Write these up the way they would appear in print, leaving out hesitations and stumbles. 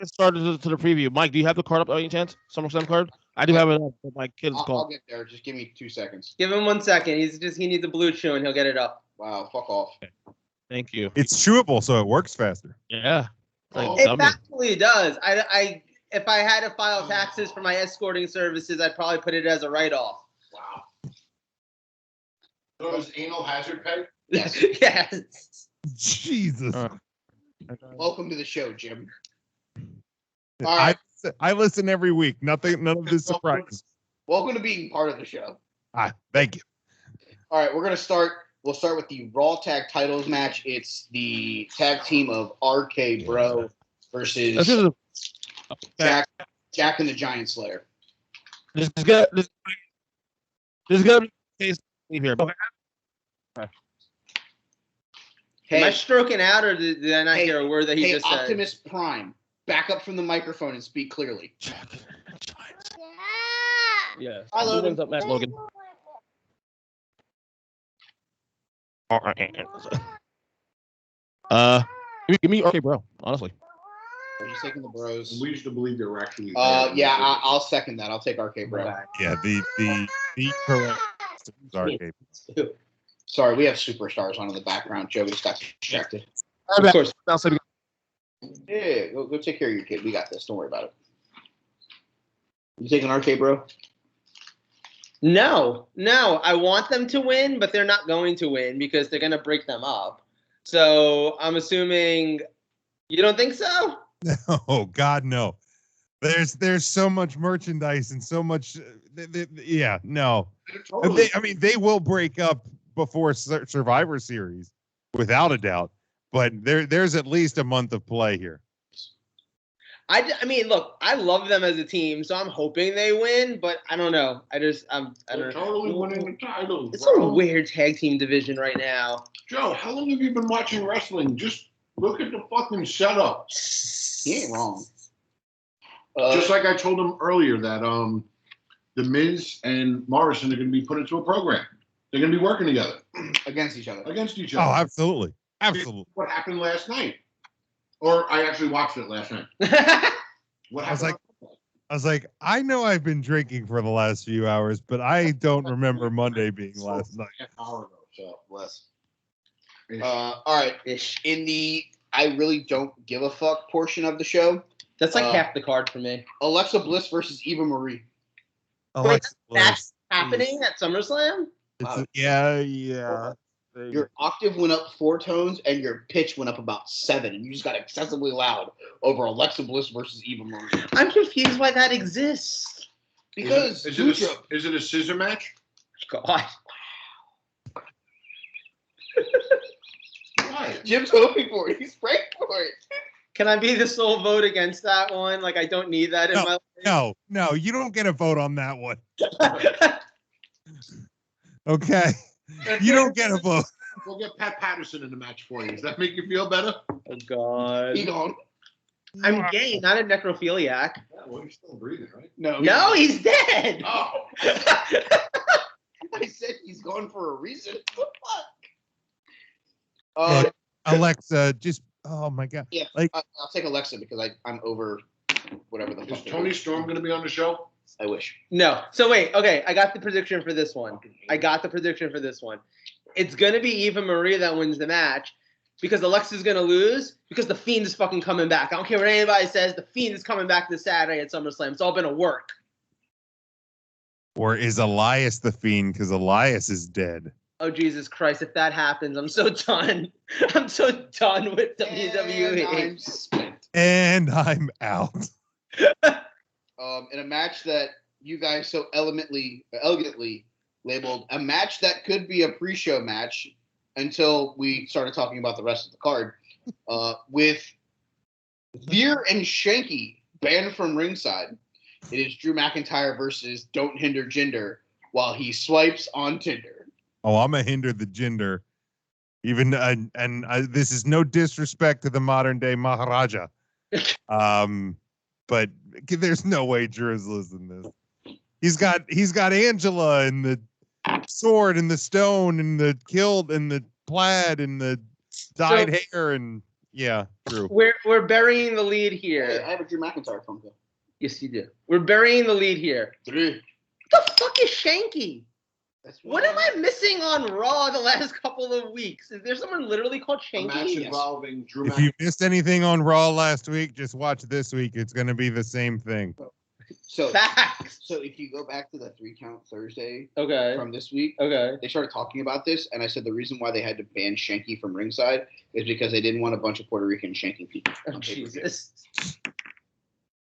get started to the preview. Mike, do you have the card up by any chance? SummerSlam card? I do have it up, but my kid's I'll called. get there. Just give me 2 seconds. Give him 1 second. He needs a blue chew and he'll get it up. Wow, fuck off. Thank you. It's chewable, so it works faster. Yeah. Like It dummy. actually does. I if I had to file taxes for my escorting services, I'd probably put it as a write-off. Wow. So is anal hazard pay? Yes. Yes. Jesus. Welcome to the show, Jim. All right. I listen every week. None of this surprises. Welcome to being part of the show. Thank you. All right, we're gonna start. We'll start with the Raw Tag Titles match. It's the tag team of RK Bro versus Jack and the Giant Slayer. This is gonna be the case here. Am I stroking out, or did I not hear a word that he just said? Optimus Prime, back up from the microphone and speak clearly. Yeah. Hi, Logan. What's up, Matt Logan? Give me RK Bro, honestly. Are you taking the Bros? We used to believe they were actually. Yeah, I'll second that. I'll take RK Bro. Yeah, the correct arcade. Sorry, we have superstars on in the background. Joe just got distracted. Of course. Yeah, go take care of your kid. We got this. Don't worry about it. You taking RK Bro? No. I want them to win, but they're not going to win because they're going to break them up. So I'm assuming you don't think so? Oh God, no. There's so much merchandise and so much. Yeah, no. Totally. They will break up before Survivor Series, without a doubt. But there's at least a month of play here. I mean, look, I love them as a team, so I'm hoping they win, but I don't know. I don't know. Totally winning the title. It's a weird tag team division right now. Joe, how long have you been watching wrestling? Just look at the fucking setup. He ain't wrong. Just like I told him earlier that the Miz and Morrison are going to be put into a program. They're going to be working together Against each other. against Oh, absolutely. What happened last night? Or I actually watched it last night. What happened? I was like, I know I've been drinking for the last few hours, but I don't remember Monday being last night. An hour ago, so Bless. All right. In the I really don't give a fuck portion of the show, That's like half the card for me. Alexa Bliss versus Eva Marie. Alexa That's Bliss. happening at SummerSlam? Yeah. Your octave went up 4 tones and your pitch went up about 7, and you just got excessively loud over Alexa Bliss versus Eva Marie. I'm confused why that exists. Because is it a scissor match? God. Why? Jim's hoping for it. He's praying for it. Can I be the sole vote against that one? Like, I don't need that in my life. No, you don't get a vote on that one. Okay. You don't get a vote. We'll get Pat Patterson in the match for you. Does that make you feel better? Oh, God. He gone. I'm gay, not a necrophiliac. Yeah, well, you're still breathing, right? No, he's dead. Oh. I said he's gone for a reason. What the fuck? Alexa, just oh my God. Yeah, like I'll take Alexa because I'm over whatever the fuck. Is Tony Storm going to be on the show? I wish. No. So wait, okay, I got the prediction for this one. It's going to be Eva Marie that wins the match because Alexa's going to lose because the Fiend is fucking coming back. I don't care what anybody says. The Fiend is coming back this Saturday at SummerSlam. It's all been a work. Or is Elias the Fiend because Elias is dead? Oh, Jesus Christ. If that happens, I'm so done. I'm so done with WWE. And I'm out. In a match that you guys so elegantly labeled a match that could be a pre-show match until we started talking about the rest of the card, with Veer and Shanky banned from ringside. It is Drew McIntyre versus Don't Hinder Jinder while he swipes on Tinder. Oh, I'm a hinder the gender. Even this is no disrespect to the modern day Maharaja. But there's no way Drew's losing this. He's got Angela and the sword and the stone and the kilt and the plaid and the dyed hair and Yeah, true. We're burying the lead Hey, here. I have a Drew McIntyre phone call. Yes, you do. We're burying the lead here. 3. What the fuck is Shanky? That's What am I missing on Raw the last couple of weeks? Is there someone literally called A match Shanky? involving Drew If you missed anything on Raw last week, just watch this week. It's going to be the same thing. So, Facts. so if you go back to the 3 count Thursday Okay. from this week, Okay. they started talking about this, and I said the reason why they had to ban Shanky from ringside is because they didn't want a bunch of Puerto Rican shanking people. Oh, on pay-per-view. Jesus.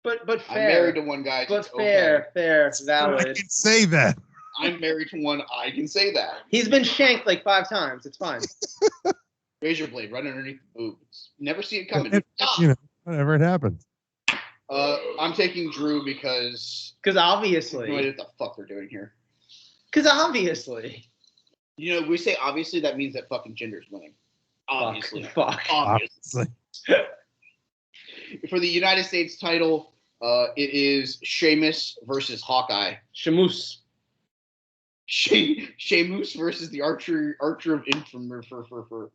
But fair. I'm married to one guy. But It's fair, okay. fair, I valid. can say that. I'm married to one. I can say that. He's been shanked like 5 times. It's fine. Razor blade right underneath the boobs. Never see it coming. You know, whatever it happens. I'm taking Drew because Because I have no obviously. idea what the fuck they're doing here. Because obviously. You know, we say obviously, that means that fucking gender's winning. Obviously. Fuck. Obviously. Honestly. For the United States title, it is Sheamus versus Hawkeye. Shamus. Sheamus versus the Archer of Infamy for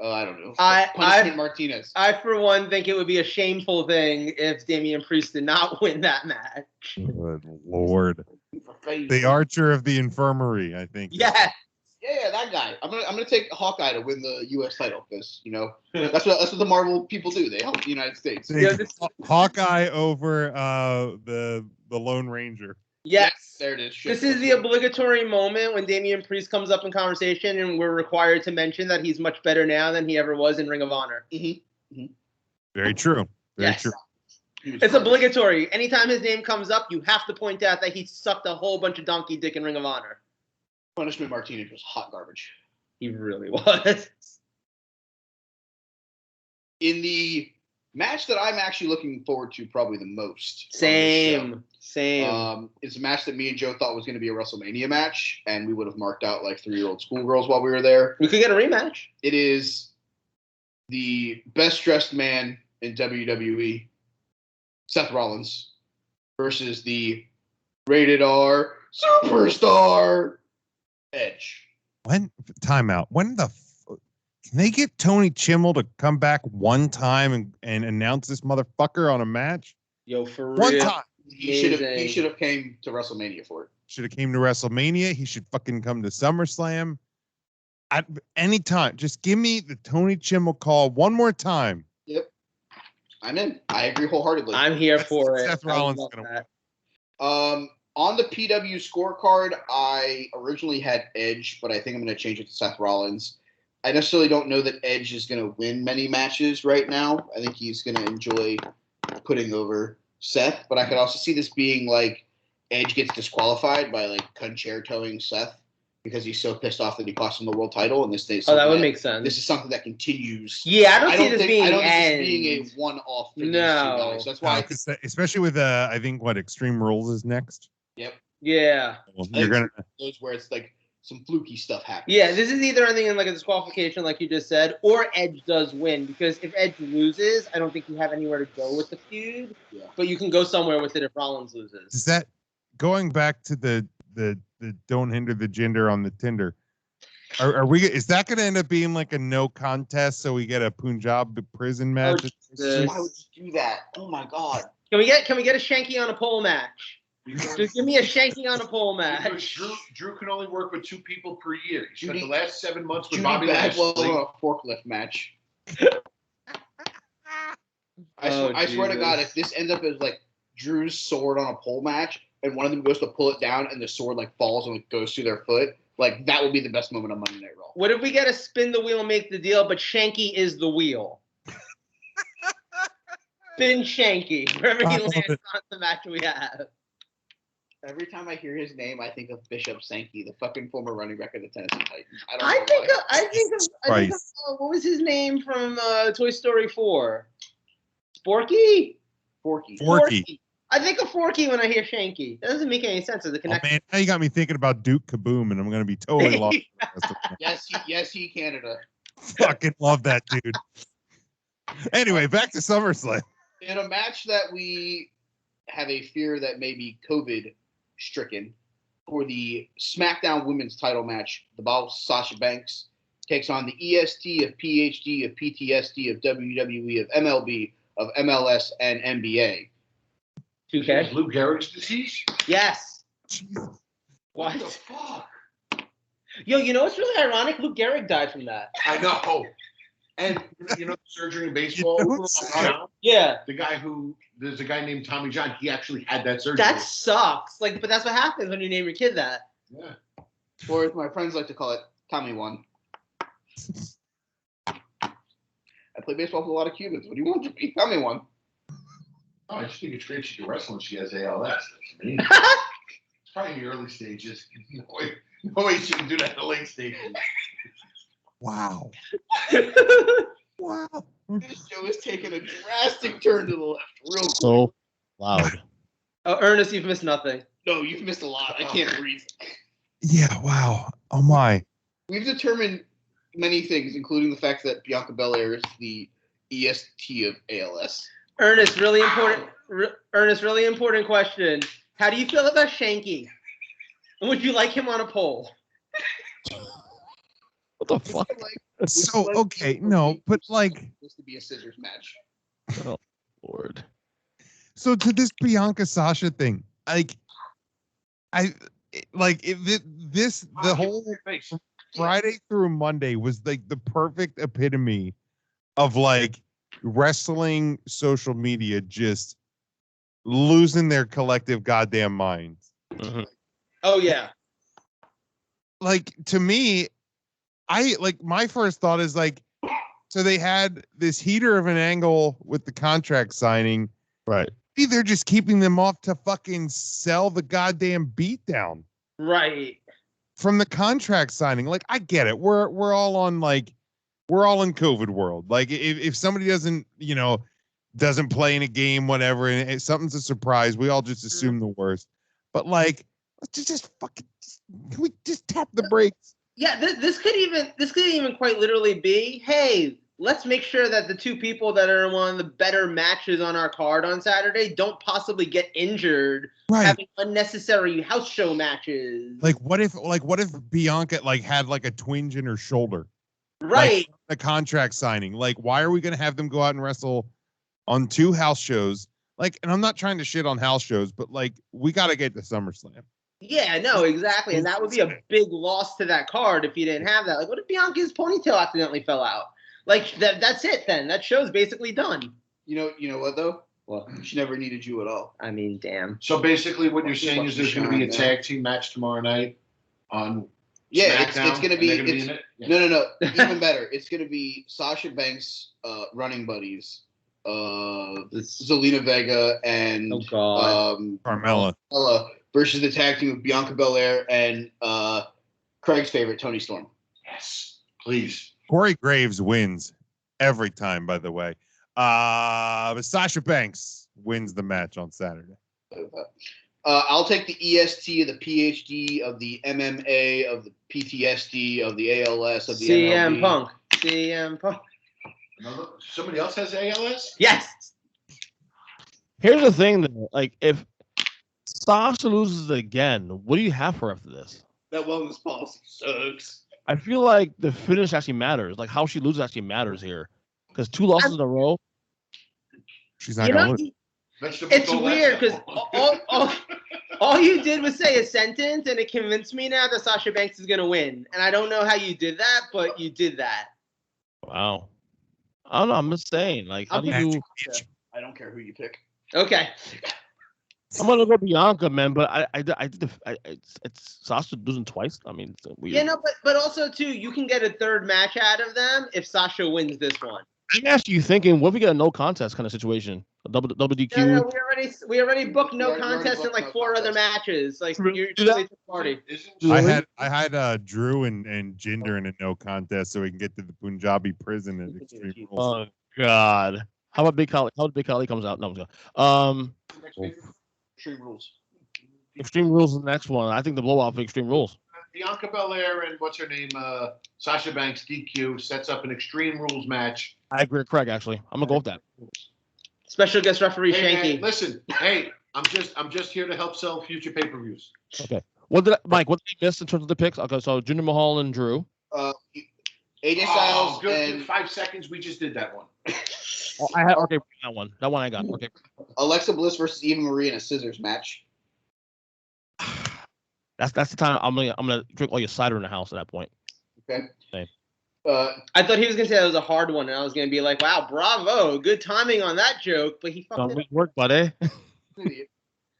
I don't know. I- Punishment Martinez. I, for one, think it would be a shameful thing if Damian Priest did not win that match. Good Lord. The Archer of the Infirmary, I think. Yes. Yeah, that guy. I'm gonna take Hawkeye to win the U.S. title because that's what the Marvel people do. They help the United States. Take Yeah, this- Hawkeye over the Lone Ranger. Yes. There it is. This is the obligatory moment when Damian Priest comes up in conversation and we're required to mention that he's much better now than he ever was in Ring of Honor. Very true. Very Yes. true. It's obligatory. Anytime his name comes up, you have to point out that he sucked a whole bunch of donkey dick in Ring of Honor. Punishment Martinez was hot garbage. He really was. In the match that I'm actually looking forward to probably the most. on this Same. show, it's a match that me and Joe thought was going to be a WrestleMania match, and we would have marked out like 3-year-old schoolgirls while we were there. We could get a rematch. It is the best dressed man in WWE, Seth Rollins, versus the rated R superstar Edge. When timeout? When the can they get Tony Chimmel to come back one time and announce this motherfucker on a match? Yo, for One real. time. He should have came to WrestleMania for it. Should have came to WrestleMania. He should fucking come to SummerSlam. At any time, just give me the Tony Chimmel call one more time. Yep. I'm in. I agree wholeheartedly. I'm here for it. Seth I Rollins love gonna that. On the PW scorecard, I originally had Edge, but I think I'm going to change it to Seth Rollins. I necessarily don't know that Edge is going to win many matches right now. I think he's going to enjoy putting over Seth, but I could also see this being like Edge gets disqualified by like concertoing Seth because he's so pissed off that he cost him the world title, and this is Oh, that would make sense. This is something that continues. Yeah, I don't see this being I don't end. see this being a one-off for these two No. guys. That's why. Especially with I think what Extreme Rules is next. Yep. Yeah. Well, you're gonna Those where it's like some fluky stuff happens. Yeah, this is either ending in like a disqualification, like you just said, or Edge does win. Because if Edge loses, I don't think you have anywhere to go with the feud. Yeah. But you can go somewhere with it if Rollins loses. is that going back to the don't hinder the gender on the Tinder. Are we? Is that going to end up being like a no contest? So we get a Punjab prison match? Jesus. Why would you do that? Oh my god. Can we get a Shanky on a pole match? Just give me a Shanky on a pole Because match. Drew can only work with 2 people per year. He spent Judy- the last 7 months with Judy Bobby Bagwell Lashley. in a forklift match. Oh, I swear to Jesus. God, if this ends up as like Drew's sword on a pole match, and one of them goes to pull it down, and the sword like falls and it goes through their foot, like that would be the best moment of Monday Night Raw. What if we get a spin the wheel, make the deal, but Shanky is the wheel? Spin Shanky, wherever he lands on the match we have. Every time I hear his name, I think of Bishop Sankey, the fucking former running back of the Tennessee Titans. I don't know why. I think of what was his name from Toy Story 4? Sporky? Forky. I think of Forky when I hear Shanky. That doesn't make any sense as a Oh connection. man, now you got me thinking about Duke Kaboom, and I'm gonna be totally lost. Yes, he Canada. Fucking love that dude. Anyway, back to SummerSlam. In a match that we have a fear that may be COVID stricken, for the SmackDown Women's title match, the boss Sasha Banks takes on the EST of PhD of PTSD of WWE of MLB of MLS and NBA. 2K. Lou Gehrig's disease? Yes. Jesus. What? The fuck? Yo, you know what's really ironic? Luke Gehrig died from that. I know. And you know the surgery in baseball? You don't say. Yeah. There's a guy named Tommy John. He actually had that surgery. That sucks. Like, but that's what happens when you name your kid that. Yeah. Or as my friends like to call it, Tommy One. I play baseball with a lot of Cubans. What do you want to be? Tommy One. Oh, I just think it's great she can wrestle and she has ALS. That's amazing. It's probably in the early stages. No way she can do that in the late stages. Wow. Wow. This show is taking a drastic turn to the left real quick. So loud. Oh, Ernest, you've missed nothing. No, you've missed a lot. I can't breathe. Yeah. Wow. Oh my. We've determined many things, including the fact that Bianca Belair is the EST of ALS. Ernest, really important. Ernest, really important question. How do you feel about Shanky? Would you like him on a poll? What the fuck? So okay, no, but like, This to be a scissors match. Oh, Lord. so to this Bianca Sasha thing, like, the whole Friday through Monday was like the perfect epitome of like wrestling social media just losing their collective goddamn minds. Mhm. Oh yeah. Like, to me, my first thought is like, so they had this heater of an angle with the contract signing. Right. Maybe they're just keeping them off to fucking sell the goddamn beatdown Right. from the contract signing. Like, I get it. We're all in COVID world. Like, if somebody doesn't play in a game, whatever, and something's a surprise, we all just assume the worst. But like, let's just fucking, can we just tap the brakes? Yeah, this could even quite literally be, hey, let's make sure that the two people that are in one of the better matches on our card on Saturday don't possibly get injured Right. having unnecessary house show matches. Like, what if Bianca had like a twinge in her shoulder? Right. Like, the contract signing. Like, why are we going to have them go out and wrestle on 2 house shows? Like, and I'm not trying to shit on house shows, but like, we got to get to SummerSlam. Yeah, no, exactly. And that would be a big loss to that card if you didn't have that. Like, what if Bianca's ponytail accidentally fell out? Like, that's it then. That show's basically done. You know what though? Well, She never needed you at all. I mean, damn. So basically, what you're saying is there's going to be a Shine, tag team match tomorrow night on Yeah, SmackDown, it's gonna and be. they're gonna It's, in it? Yeah. No. Even better. It's gonna be Sasha Banks, running buddies, Zelina Vega and Oh, God. Carmella. Ella versus the tag team of Bianca Belair and Craig's favorite Tony Storm. Yes, please. Corey Graves wins every time, by the way. But Sasha Banks wins the match on Saturday. I'll take the EST of the PhD of the MMA of the PTSD of the ALS of the CM MLB. Punk. CM Punk. Somebody else has ALS? Yes. Here's the thing, though. Like, if Sasha loses again, what do you have for after this? That wellness policy sucks. I feel like the finish actually matters. Like, how she loses actually matters here. Because 2 losses in a row. She's not You going know, to lose. it's weird because all you did was say a sentence and it convinced me now that Sasha Banks is going to win. And I don't know how you did that, but you did that. Wow. I don't know. I'm just saying. Like, how do you? I don't care who you pick. Okay. I'm gonna go Bianca, man. But it's Sasha losing twice. I mean, it's weird. Yeah, no, but also, too, you can get a third match out of them if Sasha wins this one. I'm actually you thinking, what if we get a no contest kind of situation? A double DQ. No, we already booked no We already contest in booked like no 4 other contest. matches. Like, Really? you're Do that? late to the party. I had Drew and Jinder in a no contest so we can get to the Punjabi prison at Extreme Rules. Oh God. How about Big Khali? How about Big Khali comes out? No, I'm just Extreme Rules. Extreme Rules is the next one. I think the blowout for Extreme Rules. Bianca Belair and what's her name? Sasha Banks DQ sets up an Extreme Rules match. I agree with Craig. Actually, I'm gonna go with that. Special guest referee Hey, Shanky. man, listen, hey, I'm just here to help sell future pay-per-views. Okay. Mike? What did I miss in terms of the picks? Okay, so Jinder Mahal and Drew. AJ Styles good. and 5 seconds. We just did that one. Oh, I had okay that one. That one I got. Okay. Alexa Bliss versus Eva Marie in a scissors match. That's the time I'm gonna drink all your cider in the house at that point. Okay. Same. I thought he was gonna say that was a hard one, and I was gonna be like, "Wow, bravo, good timing on that joke." But he fucked it up. Work, buddy.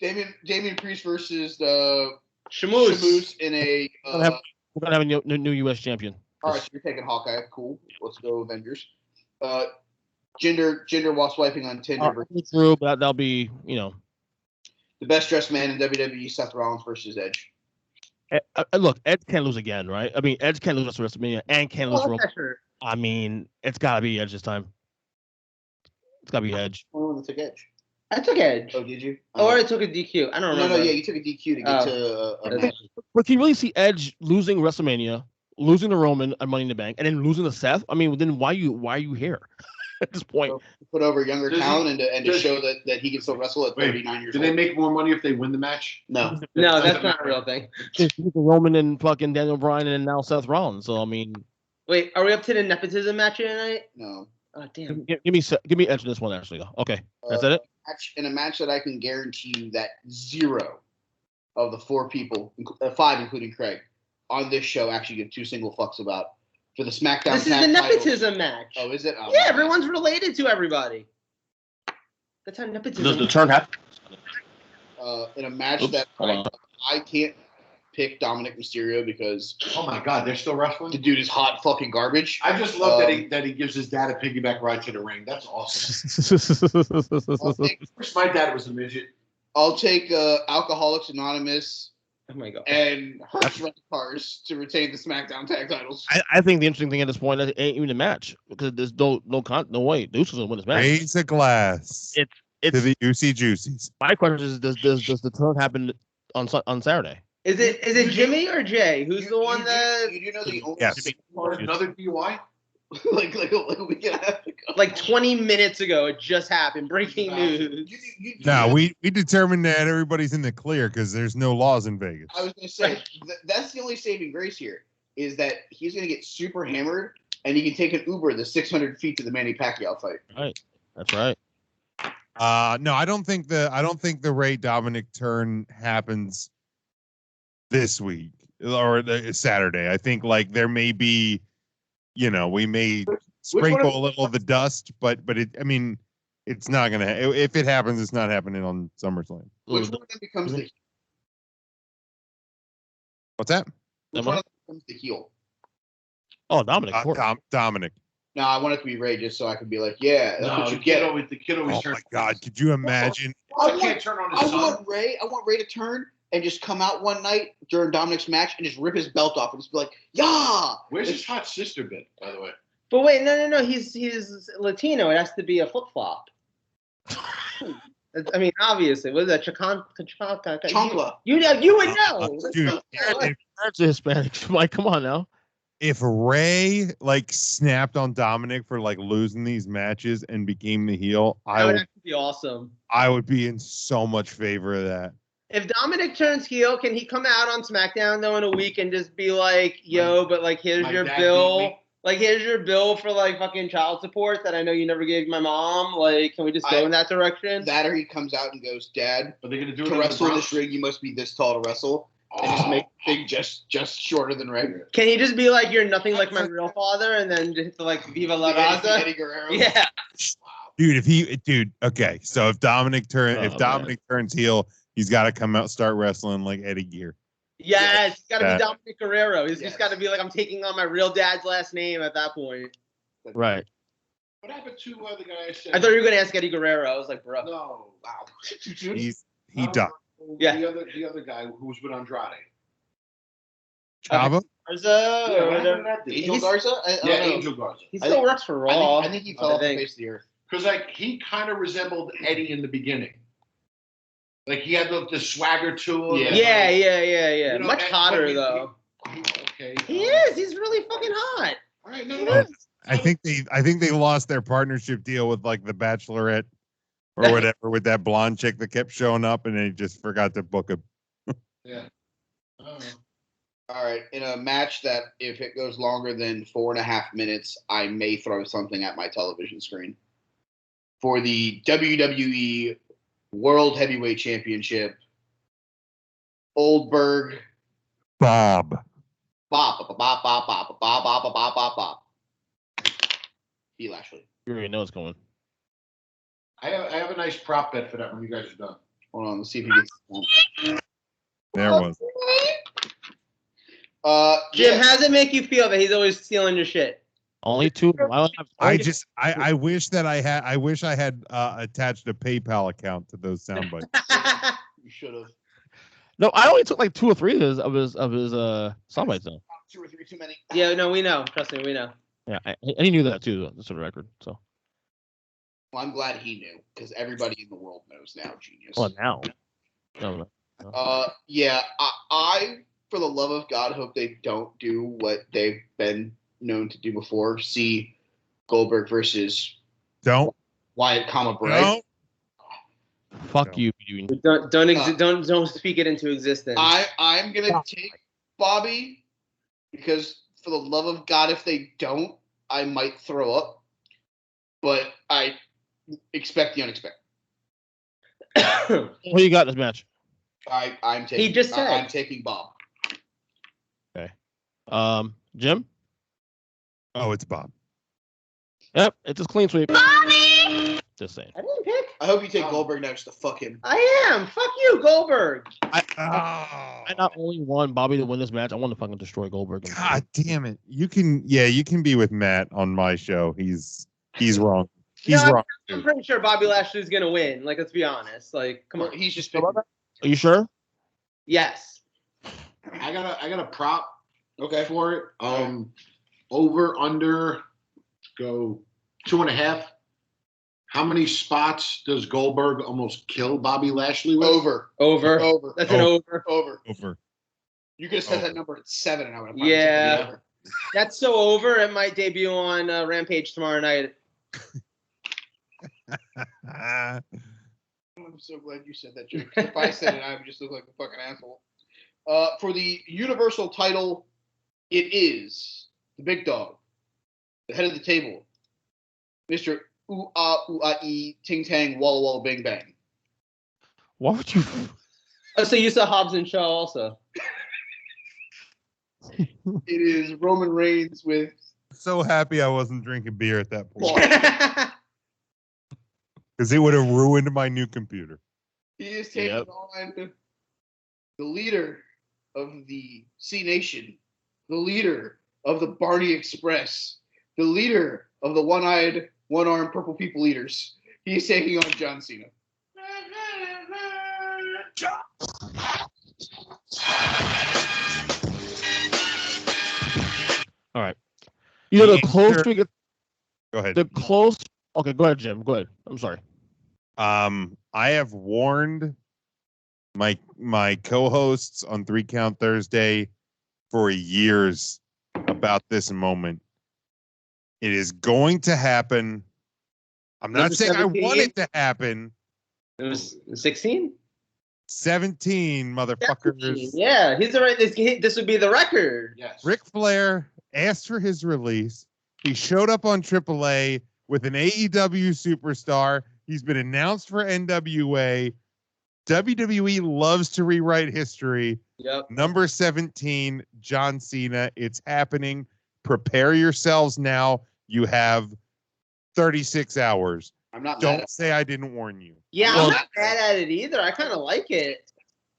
Damian Priest versus Shamoose. Shamoose in a. We're gonna have a new U.S. champion. All right, so you're taking Hawkeye. Cool. Let's go Avengers. Gender while swiping on Tinder. True, but that'll be The best dressed man in WWE, Seth Rollins versus Edge. Look, Edge can't lose again, right? I mean, Edge can't lose us for WrestleMania and can't lose Roman. I mean, it's gotta be Edge this time. It's gotta be Edge. Only one that took Edge. I took Edge. Oh, did you? Or I took a DQ. I don't remember. No, yeah, you took a DQ to get to a match. But can you really see Edge losing WrestleMania, losing to Roman and Money in the Bank, and then losing to Seth? I mean, then why are you here at this point? So put over younger talent and to show that he can still wrestle at 39 years Do old. they make more money if they win the match? No. No, that's not a real thing. Roman and fucking Daniel Bryan and now Seth Rollins. So I mean, wait, are we up to the nepotism match tonight? No. Oh damn. give me Edge in this one actually. Okay, that's it. In a match that I can guarantee you that 0 of the 4 people, 5 including Craig, on this show actually give 2 single fucks about. For the SmackDown This is the nepotism match. Oh, is it? Oh, yeah, everyone's related to everybody. That's how nepotism. Does the turn happen? In a match that I can't pick Dominic Mysterio because Oh my God, they're still wrestling. the dude is hot fucking garbage. I just love that he gives his dad a piggyback ride to the ring. That's awesome. First, my dad was a midget. I'll take Alcoholics Anonymous Oh my god. and Hearts Rent Cars to retain the SmackDown tag titles. I think the interesting thing at this point it ain't even a match because there's no way Deuce is gonna win this match. Raise a glass It's to the Juicy Juicies. my question is does the turn happen on Saturday? Is it Jimmy or Jay? Who's the one that You know the only Yes. Another DUI. like a week and a half ago. like 20 minutes ago it just happened? Breaking news. No, we determined that everybody's in the clear because there's no laws in Vegas. I was going to say that's the only saving grace here is that he's going to get super hammered and he can take an Uber the 600 feet to the Manny Pacquiao fight. Right, that's right. No, I don't think the Ray Dominic turn happens this week or Saturday. I think like there may be, we may sprinkle a little of the dust, but it's not gonna. If it happens, it's not happening on SummerSlam. Which one of them becomes the What's that? which one of them becomes the heel? Oh, Dominic. Of course. Dominic. No, I want it to be Ray just so I can be like, yeah, that's what you get. The kid always Oh turns. my God! Could you imagine? I can't turn on his son. I want Ray to turn and just come out one night during Dominic's match and just rip his belt off and just be like, yeah. Where's his hot sister been, by the way? But wait, no. He's Latino. It has to be a flip flop. I mean, obviously, what is that? Chancla. You would know. Dude, That's a Hispanic. Mike, come on now. if Ray like snapped on Dominic for like losing these matches and became the heel, That would actually be awesome. I would be in so much favor of that. If Dominic turns heel, can he come out on SmackDown though in a week and just be like, "Yo, but like here's My your dad bill, beat me. like here's your bill for like fucking child support that I know you never gave my mom. Like, can we just go in that direction?" That or he comes out and goes, "Dad, Are they going to do it to in the wrestle in Bronx? this ring, you must be this tall to wrestle." And just make the thing just shorter than Ray. Can he just be like, "You're nothing like my real father," and then just like Viva La Raza? Eddie Guerrero. Yeah. Okay, so if Dominic turns heel, he's got to come out start wrestling like Eddie Gear. Yes, it's got to Yeah. be Dominic Guerrero. He's Yes. just got to be like, I'm taking on my real dad's last name at that point. Right. What happened to the guy I said? I thought you were going to ask Eddie Guerrero. I was like, bro. No. Wow. He died. Yeah. The other guy who was with Andrade. Chavo? Garza, or whatever. Angel Garza? I don't know. Angel Garza. He still works for I Raw. think he fell off the face of the earth. Because like he kind of resembled Eddie in the beginning. Like he had the swagger to him. Yeah. Yeah. You know, Much and- hotter but though. Okay. He is. He's really fucking hot. All right. No. I think they lost their partnership deal with like the Bachelorette or whatever with that blonde chick that kept showing up and they just forgot to book him. Yeah. I don't know. All right, in a match that if it goes longer than 4.5 minutes, I may throw something at my television screen. For the WWE World Heavyweight Championship, Oldberg, Bob. B. Lashley. You already know it's going. I have a nice prop bet for that when you guys are done. Hold on, let's see if he gets. There was. Jim, yeah. how does it make you feel that he's always stealing your shit? Only two. I wish that I wish I had attached a PayPal account to those sound bites. You should have. No, I only took like 2 or 3 of his sound bites though. 2 or 3 too many. Yeah, no, we know. Trust me, we know. Yeah, he knew that too, just for the record. So. Well, I'm glad he knew because everybody in the world knows now. Genius. Well, now. No. Yeah. I, for the love of God, hope they don't do what they've been known to do before. See Goldberg versus Don't. Wyatt, Bray. Don't. Fuck No. you. Don't speak it into existence. I'm gonna take Bobby because for the love of God, if they don't, I might throw up. But I expect the unexpected. What do you got in this match? I'm taking. He just said. I'm taking Bob. Okay. Jim? Oh, it's Bob. Yep, it's a clean sweep. Bobby! Just saying. I didn't pick. I hope you take Goldberg next to fuck him. I am. Fuck you, Goldberg. I not only want Bobby to win this match, I want to fucking destroy Goldberg. God damn it! You can be with Matt on my show. He's wrong. He's wrong. I'm pretty sure Bobby Lashley's gonna win. Like, let's be honest. Like, come on. He's just. Are you sure? Yes. I got a prop Okay. for it. Over, under, go 2.5. How many spots does Goldberg almost kill Bobby Lashley with? Over. That's an over. Over. You could have set that number at 7, and I would have. Yeah. That's so over. It might debut on Rampage tomorrow night. I'm so glad you said that, joke. If I said it, I would just look like a fucking asshole. For the Universal title, it is the big dog, the head of the table, Mr. Ooh-ah-ee, ting-tang, walla walla bing bang. Why would you? Oh, so you saw Hobbs and Shaw also. It is Roman Reigns with. So happy I wasn't drinking beer at that point because it would have ruined my new computer. He is taking on the leader of the C Nation, the leader of the Barney Express, the leader of the one-eyed, one-armed purple people eaters. He is taking on John Cena. All right. You know, the closer we get. Go ahead. The close. Okay, go ahead, Jim. Go ahead. I'm sorry. I have warned my co-hosts on 3 Count Thursday for years about this moment. It is going to happen. I'm not saying 17? I want it to happen. It was 16? 17, motherfuckers. 17. Yeah, he's the right. This would be the record. Yes. Ric Flair asked for his release. He showed up on AAA with an AEW superstar. He's been announced for NWA. WWE loves to rewrite history. Yep. Number 17, John Cena. It's happening. Prepare yourselves now. You have 36 hours. I'm not. Don't say I didn't warn you. Yeah, I'm not mad at it either. I kind of like it.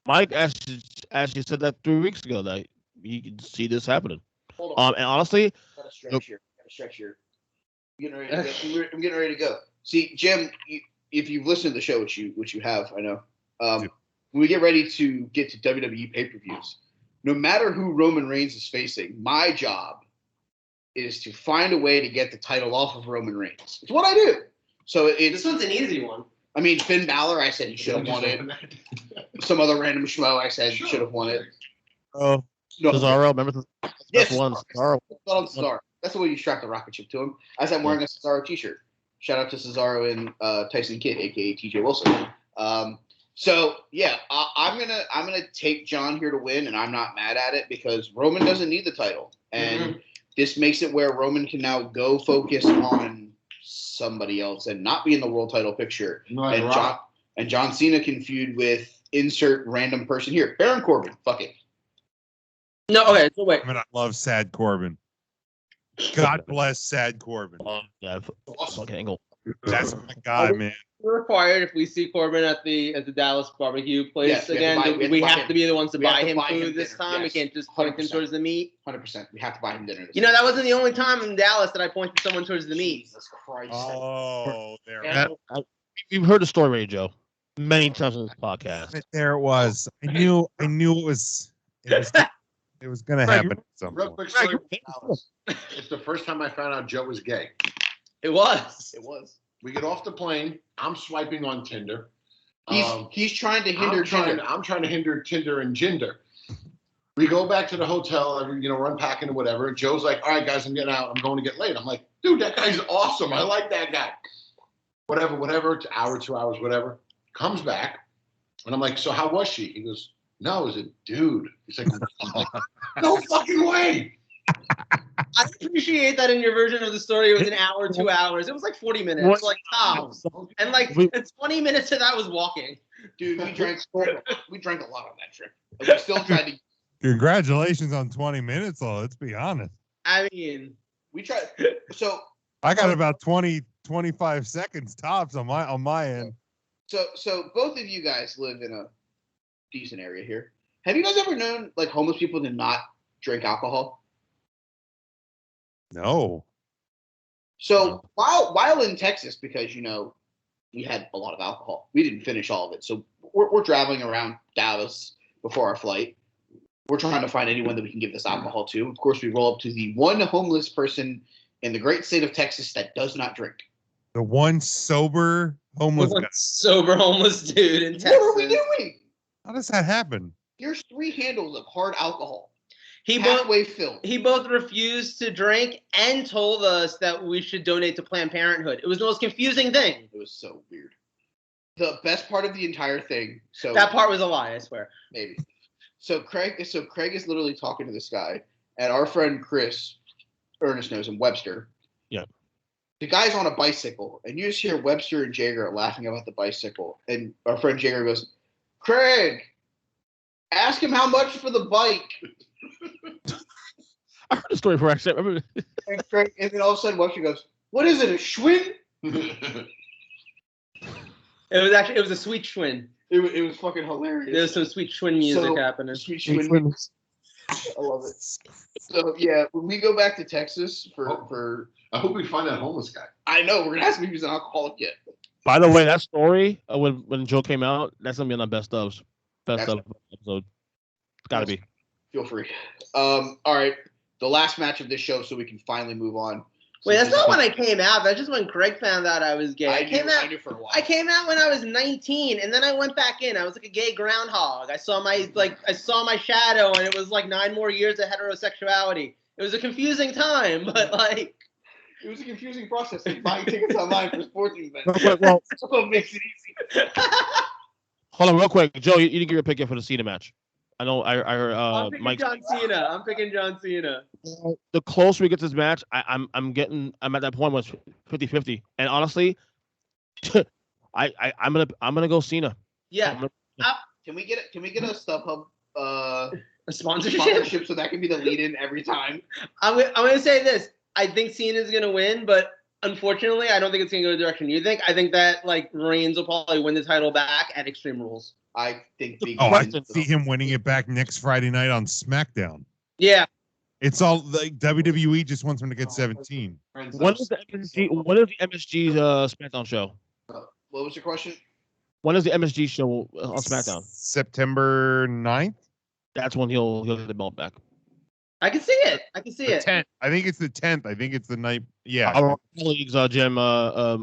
Mike actually said that 3 weeks ago that you can see this happening. Hold on. And honestly, Gotta stretch here. I'm getting ready to go. See, Jim, if you've listened to the show, which you have, I know. When we get ready to get to WWE pay-per-views, no matter who Roman Reigns is facing, my job is to find a way to get the title off of Roman Reigns. It's what I do. So This one's an easy one. I mean, Finn Balor, I said he should have won it. Some other random schmo, I said he should have won it. Oh, No. Cesaro, remember Yes, one Cesaro. Cesaro. That's the way you strap the rocket ship to him. As I'm wearing a Cesaro t-shirt. Shout out to Cesaro and Tyson Kidd, a.k.a. TJ Wilson. So yeah, I'm gonna take John here to win, and I'm not mad at it because Roman doesn't need the title, and this makes it where Roman can now go focus on somebody else and not be in the world title picture. And John Cena can feud with insert random person here, Baron Corbin. Fuck it. No, okay. So wait. I love Sad Corbin. God bless Sad Corbin. Yeah, fucking angle. That's my guy, man. We're required if we see Corbin at the Dallas barbecue place again. We have to be the ones to buy him food this time. Yes. We can't just point him towards the meat. 100%. We have to buy him dinner. That wasn't the only time in Dallas that I pointed someone towards the meat. Jesus Christ. Oh, there. You've heard the story, already, Joe, many times on this podcast. There it was. I knew it was going to happen at some Real point. quick story. It's the first time I found out Joe was gay. It was. We get off the plane. I'm swiping on Tinder. He's trying to hinder Tinder. I'm trying to hinder Tinder and Ginder. We go back to the hotel and we're unpacking or whatever. And Joe's like, "All right, guys, I'm getting out. I'm going to get late." I'm like, "Dude, that guy's awesome. I like that guy." Whatever. It's an hour, 2 hours, whatever. Comes back, and I'm like, "So how was she?" He goes, "No, it was a dude." He's like, "No fucking way." I appreciate that in your version of the story, it was an hour, 2 hours. It was like 40 minutes, like tops. And like 20 minutes of that was walking. Dude, we drank a lot on that trip. And we still tried to. Congratulations on 20 minutes, though. Let's be honest. I mean, we tried. So I got about 25 seconds tops on my end. So both of you guys live in a decent area here. Have you guys ever known like homeless people to not drink alcohol? No. So while in Texas, because we had a lot of alcohol, we didn't finish all of it. So we're traveling around Dallas before our flight. We're trying to find anyone that we can give this alcohol to. Of course, we roll up to the one homeless person in the great state of Texas that does not drink. The one sober homeless guy. Sober homeless dude in Texas. What are we doing? How does that happen? Here's 3 handles of hard alcohol. He both refused to drink and told us that we should donate to Planned Parenthood. It was the most confusing thing. It was so weird. The best part of the entire thing. So that part was a lie, I swear. Maybe. So Craig is literally talking to this guy, and our friend Chris, Ernest knows him, Webster. Yeah. The guy's on a bicycle, and you just hear Webster and Jager laughing about the bicycle, and our friend Jager goes, "Craig, ask him how much for the bike." I heard the story before. Actually, I remember. And then all of a sudden, Webster goes, "What is it? A Schwinn?" It was a sweet Schwinn. It was fucking hilarious. There was some sweet Schwinn music happening. Sweet Schwinn. I love it. So yeah, when we go back to Texas for I hope we find that homeless guy. I know we're gonna ask him if he's an alcoholic yet. By the way, that story when Joe came out, that's gonna be on the best of episode. It's gotta be. Feel free. All right. The last match of this show, so we can finally move on. Wait, that's not when I came out. That's just when Craig found out I was gay. I knew for a while. I came out when I was 19, and then I went back in. I was like a gay groundhog. I saw my shadow, and it was like 9 more years of heterosexuality. It was a confusing time, but like. It was a confusing process. Like buying tickets online for sporting events. Well, that's what makes it easy. Hold on, real quick, Joe. You didn't give your pick yet for the Cena match. I know. I heard. I'm picking Mike. John Cena. I'm picking John Cena. The closer we get to this match, I'm at that point where it's 50-50. And honestly, I'm gonna go Cena. Yeah. Can we get a StubHub a sponsorship so that can be the lead-in every time? I'm gonna say this. I think Cena's gonna win, but unfortunately, I don't think it's gonna go the direction you think. I think that like Reigns will probably win the title back at Extreme Rules. I think. I can see him winning it back next Friday night on SmackDown. Yeah. It's all like WWE just wants him to get 17. When is the MSG SmackDown show? What was your question? When is the MSG show on SmackDown? September 9th? That's when he'll get the belt back. I can see it. The 10th. I think it's the 10th. I think it's the night. Yeah. Our colleagues, Jim, Rob,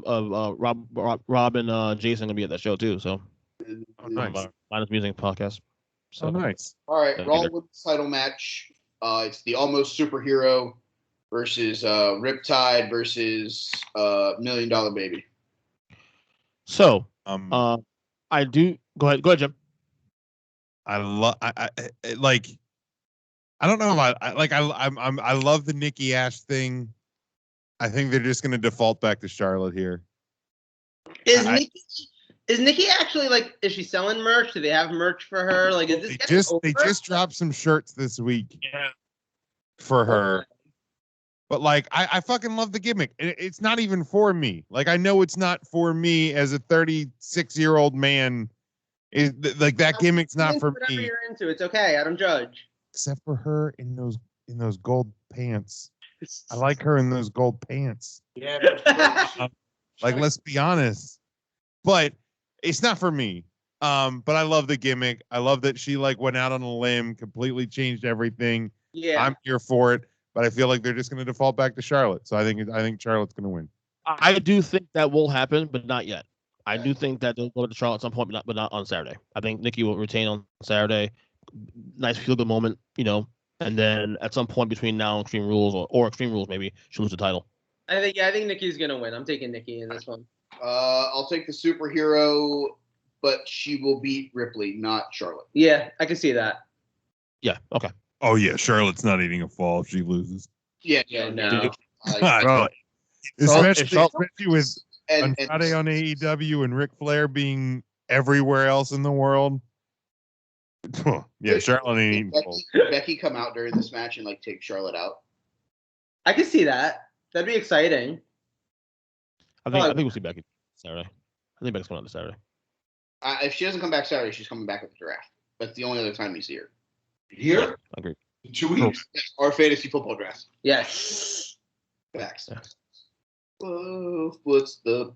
and Jason, are gonna be at that show too. So. Oh, nice. Minus Music podcast. So nice. All right, Raw Women's title match. It's the Almost Superhero versus Riptide versus $1 Million Baby. So, I do. Go ahead, Jim. I love. I like. I don't know if I love the Nikki Ash thing. I think they're just going to default back to Charlotte here. Is Nikki actually like? Is she selling merch? Do they have merch for her? Like, is this they just dropped some shirts this week for her. But like, I fucking love the gimmick. It's not even for me. Like, I know it's not for me as a 36-year-old man. Like that gimmick's not for whatever me. You're into. It's okay. I don't judge. Except for her in those gold pants. I like her in those gold pants. Yeah. Like, let's be honest. But it's not for me. But I love the gimmick. I love that she like went out on a limb, completely changed everything. Yeah. I'm here for it. But I feel like they're just going to default back to Charlotte. So I think Charlotte's going to win. I do think that will happen, but not yet. I do think that they'll go to Charlotte at some point, but not on Saturday. I think Nikki will retain on Saturday. Nice feel-good moment, and then at some point between now and Extreme Rules or Extreme Rules, maybe she'll lose the title. I think Nikki's gonna win. I'm taking Nikki in this one. I'll take the superhero, but she will beat Ripley, not Charlotte. Yeah, I can see that. Yeah. Okay. Oh yeah, Charlotte's not eating a fall if she loses. Yeah, no. Especially with Andrade on AEW and Ric Flair being everywhere else in the world. Yeah, Charlotte ain't eating fall. Becky come out during this match and like take Charlotte out. I can see that. That'd be exciting. I think we'll see Becky Saturday. I think Becky's coming out this Saturday. If she doesn't come back Saturday, she's coming back at the draft. That's the only other time you see her. Here? I agree. In 2 weeks? Our fantasy football draft. Yes. Facts. Yeah. Whoa, what's the